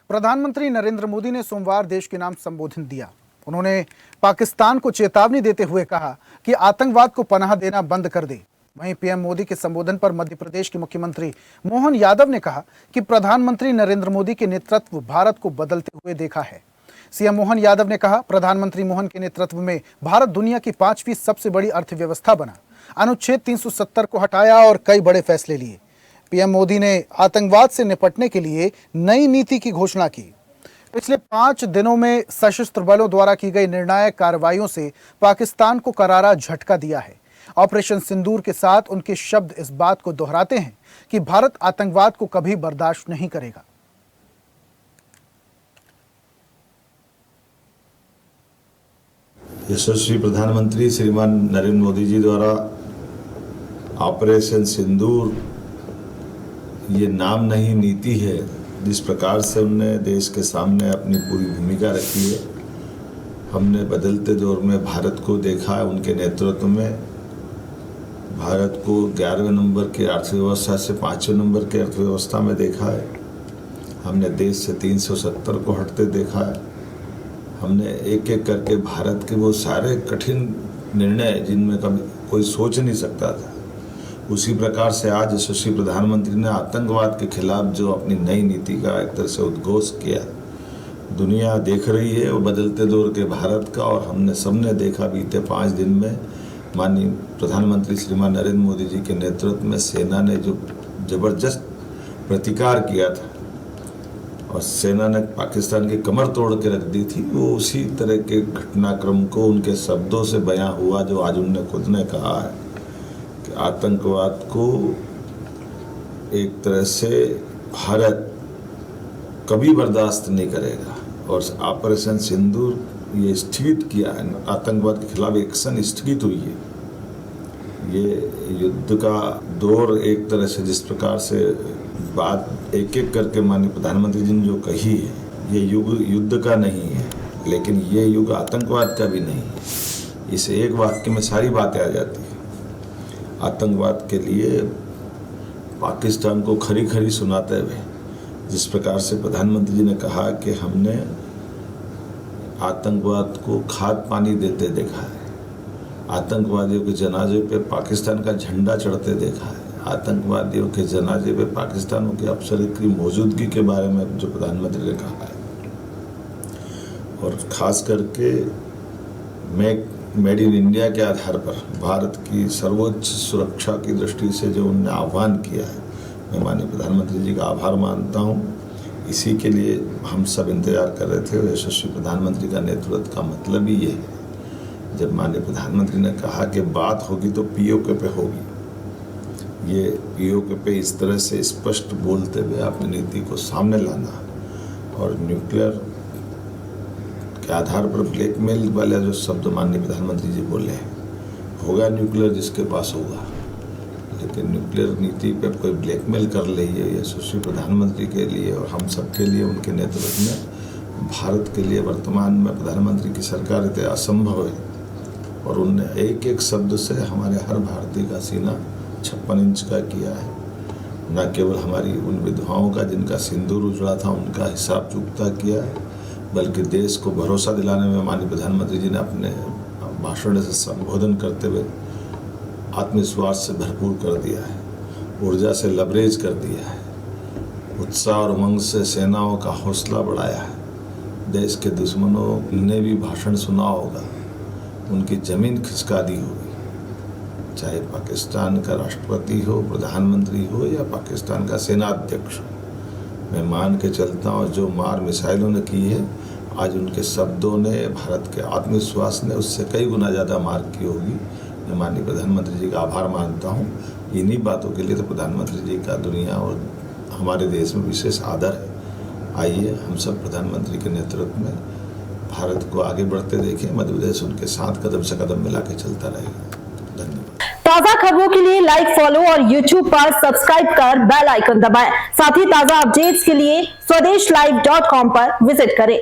प्रधानमंत्री नरेंद्र मोदी ने सोमवार देश के नाम संबोधन दिया। उन्होंने पाकिस्तान को चेतावनी देते हुए कहा कि आतंकवाद को पनाह देना बंद कर दे। वहीं पीएम मोदी के संबोधन पर मध्य प्रदेश के मुख्यमंत्री मोहन यादव ने कहा कि प्रधानमंत्री नरेंद्र मोदी के नेतृत्व भारत को बदलते हुए देखा है। सीएम मोहन यादव ने कहा, प्रधानमंत्री मोहन के नेतृत्व में भारत दुनिया की 5वीं सबसे बड़ी अर्थव्यवस्था बना, अनुच्छेद 370 को हटाया और कई बड़े फैसले लिए। पीएम मोदी ने आतंकवाद से निपटने के लिए नई नीति की घोषणा की। पिछले 5 दिनों में सशस्त्र बलों द्वारा की गई निर्णायक कार्रवाइयों से पाकिस्तान को करारा झटका दिया है। ऑपरेशन सिंदूर के साथ उनके शब्द इस बात को दोहराते हैं कि भारत आतंकवाद को कभी बर्दाश्त नहीं करेगा। यशस्वी प्रधानमंत्री श्रीमान नरेंद्र मोदी जी द्वारा ऑपरेशन सिंदूर ये नाम नहीं नीति है, जिस प्रकार से उन्होंने देश के सामने अपनी पूरी भूमिका रखी है। हमने बदलते दौर में भारत को देखा है, उनके नेतृत्व में भारत को 11वें नंबर की अर्थव्यवस्था से 5वें नंबर की अर्थव्यवस्था में देखा है। हमने देश से 370 को हटते देखा है। हमने एक एक करके भारत के वो सारे कठिन निर्णय जिनमें कभी कोई सोच नहीं सकता था, उसी प्रकार से आज यशस्वी प्रधानमंत्री ने आतंकवाद के खिलाफ जो अपनी नई नीति का एक तरह से उद्घोष किया, दुनिया देख रही है वो बदलते दौर के भारत का। और हमने सबने देखा बीते 5 दिन में माननीय प्रधानमंत्री श्रीमान नरेंद्र मोदी जी के नेतृत्व में सेना ने जो जबरदस्त प्रतिकार किया था और सेना ने पाकिस्तान की कमर तोड़ के रख दी थी, वो उसी तरह के घटनाक्रम को उनके शब्दों से बयां हुआ जो आज उन्होंने खुद ने कहा है कि आतंकवाद को एक तरह से भारत कभी बर्दाश्त नहीं करेगा। और ऑपरेशन सिंदूर ये स्थगित किया है, आतंकवाद के खिलाफ एक्शन स्थगित हुई है। ये युद्ध का दौर एक तरह से जिस प्रकार से बात एक एक करके माननीय प्रधानमंत्री जी ने जो कही है, ये युग युद्ध का नहीं है, लेकिन ये युग आतंकवाद का भी नहीं है। इस एक वाक्य में सारी बातें आ जाती है। आतंकवाद के लिए पाकिस्तान को खरी खरी सुनाते हुए जिस प्रकार से प्रधानमंत्री जी ने कहा कि हमने आतंकवाद को खाद पानी देते देखा है, आतंकवादियों के जनाजे पे पाकिस्तान का झंडा चढ़ते देखा है, आतंकवादियों के जनाजे पे पाकिस्तानों के अफसर की मौजूदगी के बारे में जो प्रधानमंत्री ने कहा है, और ख़ास करके मेड इन इंडिया के आधार पर भारत की सर्वोच्च सुरक्षा की दृष्टि से जो उन्होंने आह्वान किया है, मैं माननीय प्रधानमंत्री जी का आभार मानता हूँ। इसी के लिए हम सब इंतजार कर रहे थे और यशस्वी प्रधानमंत्री का नेतृत्व का मतलब ही ये है। जब माननीय प्रधानमंत्री ने कहा कि बात होगी तो पीओके पे होगी, ये पीओके पे इस तरह से स्पष्ट बोलते हुए अपनी नीति को सामने लाना और न्यूक्लियर के आधार पर ब्लैकमेल वाले जो शब्द माननीय प्रधानमंत्री जी बोले हैं, होगा न्यूक्लियर जिसके पास होगा, लेकिन न्यूक्लियर नीति पे कोई ब्लैकमेल कर रही है, यशस्वी प्रधानमंत्री के लिए और हम सब के लिए उनके नेतृत्व में भारत के लिए वर्तमान में प्रधानमंत्री की सरकार इतने असंभव है। और उनने एक एक शब्द से हमारे हर भारतीय का सीना 56 इंच का किया है। न केवल हमारी उन विधवाओं का जिनका सिंदूर उजड़ा था उनका हिसाब चुकता किया है, बल्कि देश को भरोसा दिलाने में माननीय प्रधानमंत्री जी ने अपने भाषण से संबोधन करते हुए आत्मविश्वास से भरपूर कर दिया है, ऊर्जा से लबरेज कर दिया है, उत्साह और उमंग से सेनाओं का हौसला बढ़ाया है। देश के दुश्मनों ने भी भाषण सुना होगा, उनकी ज़मीन खिसका दी होगी, चाहे पाकिस्तान का राष्ट्रपति हो, प्रधानमंत्री हो या पाकिस्तान का सेनाध्यक्ष हो। मैं मान के चलता हूँ जो मार मिसाइलों ने की है, आज उनके शब्दों ने, भारत के आत्मविश्वास ने उससे कई गुना ज़्यादा मार की होगी। मैं माननीय प्रधानमंत्री जी का आभार मानता हूँ। इन्हीं बातों के लिए तो प्रधानमंत्री जी का दुनिया और हमारे देश में विशेष आदर है। आइए हम सब प्रधानमंत्री के नेतृत्व में भारत को आगे बढ़ते देखें, मध्य प्रदेश उनके साथ कदम से कदम मिला के चलता रहेगा। धन्यवाद। ताज़ा खबरों के लिए लाइक, फॉलो और YouTube पर सब्सक्राइब कर बेल आइकन दबाएं। साथ ही ताज़ा अपडेट्स के लिए swedeshlive.com पर विजिट करें।